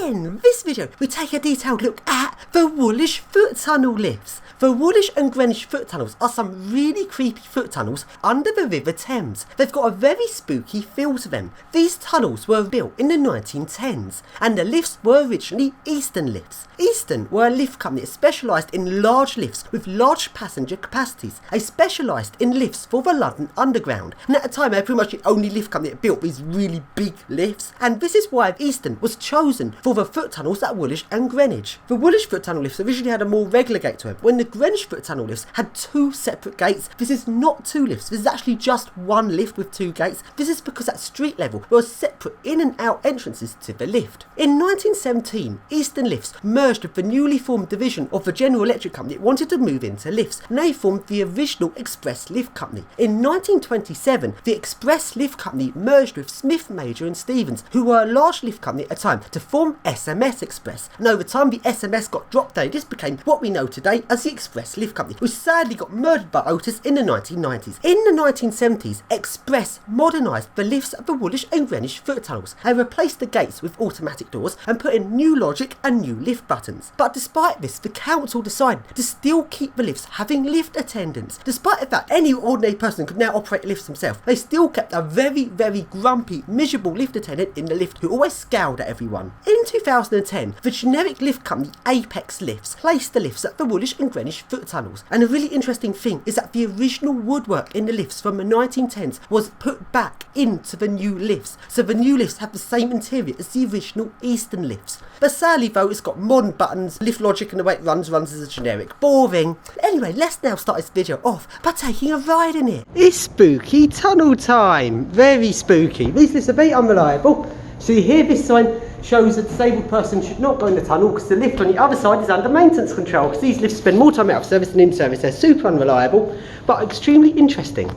In this video, we take a detailed look at the Woolwich foot tunnel lifts. The Woolwich and Greenwich foot tunnels are some really creepy foot tunnels under the River Thames. They've got a very spooky feel to them. These tunnels were built in the 1910s, and the lifts were originally Eastern lifts. Eastern were a lift company that specialised in large lifts with large passenger capacities. They specialised in lifts for the London Underground, and at the time they were pretty much the only lift company that built these really big lifts, and this is why Eastern was chosen for the foot tunnels at Woolwich and Greenwich. The Woolwich foot tunnel lifts originally had a more regular gate to them, when the Greenwich foot tunnel lifts had two separate gates. This is not two lifts, this is actually just one lift with two gates. This is because at street level there were separate in and out entrances to the lift. In 1917, Eastern Lifts merged with the newly formed division of the General Electric Company that wanted to move into lifts, and they formed the original Express Lift Company. In 1927, the Express Lift Company merged with Smith, Major and Stevens, who were a large lift company at the time, to form SMS Express. And over time the SMS got dropped out. This became what we know today as the Express Lift Company, which sadly got murdered by Otis in the 1990s. In the 1970s, Express modernised the lifts at the Woolwich and Greenwich foot tunnels. They replaced the gates with automatic doors and put in new logic and new lift buttons. But despite this, the council decided to still keep the lifts having lift attendants. Despite the fact any ordinary person could now operate lifts themselves, they still kept a very, very grumpy, miserable lift attendant in the lift who always scowled at everyone. In 2010, the generic lift company Apex Lifts placed the lifts at the Woolwich and Greenwich foot tunnels. And a really interesting thing is that the original woodwork in the lifts from the 1910s was put back into the new lifts. So the new lifts have the same interior as the original Eastern lifts. But sadly though, it's got modern buttons, lift logic and the way it runs as a generic. Boring. Anyway, let's now start this video off by taking a ride in it. It's spooky tunnel time. Very spooky. These lifts are very unreliable. So you hear this sign shows a disabled person should not go in the tunnel because the lift on the other side is under maintenance control, because these lifts spend more time out of service than in service. They're super unreliable but extremely interesting.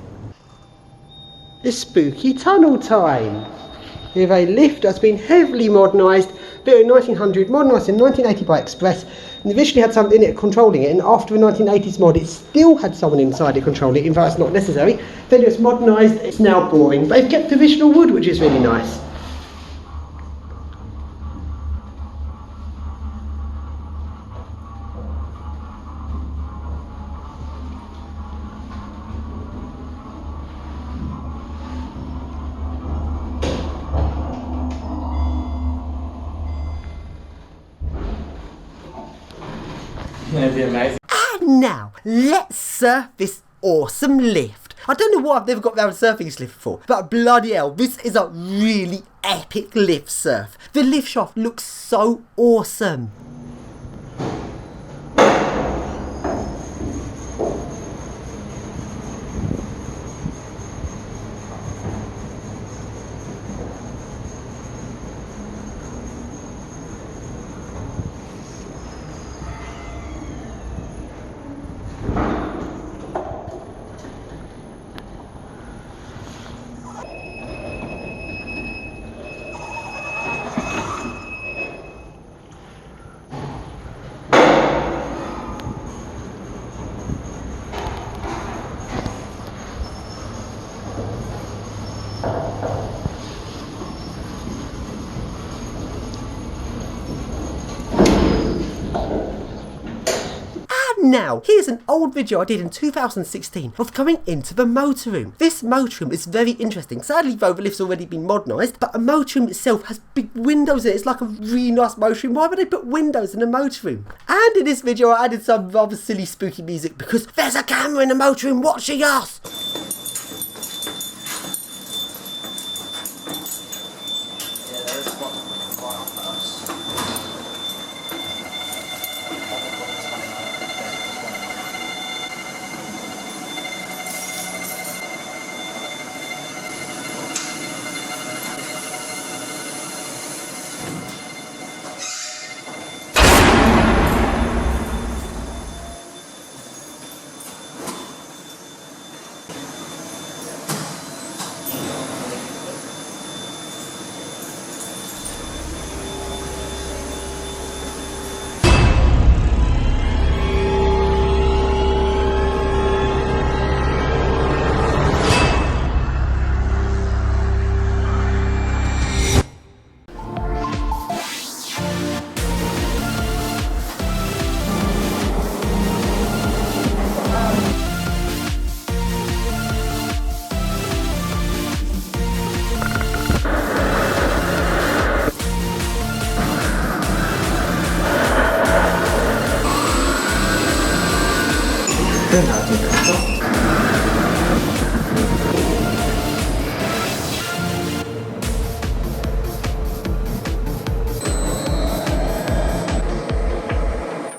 It's spooky tunnel time. We have a lift that's been heavily modernised, built in 1900, modernised in 1980 by Express, and originally had someone in it controlling it, and after the 1980s mod it still had someone inside it controlling it. In fact, it's not necessary. Then it's modernised, it's now boring, but they've kept the original wood, which is really nice. That'd be amazing. And now, let's surf this awesome lift. I don't know what I've never got around surfing this lift before, but bloody hell, this is a really epic lift surf. The lift shaft looks so awesome. Now, here's an old video I did in 2016 of going into the motor room. This motor room is very interesting. Sadly though, the lift's already been modernised, but the motor room itself has big windows in it. It's like a really nice motor room. Why would they put windows in a motor room? And in this video I added some rather silly spooky music because there's a camera in the motor room watching us! That's it.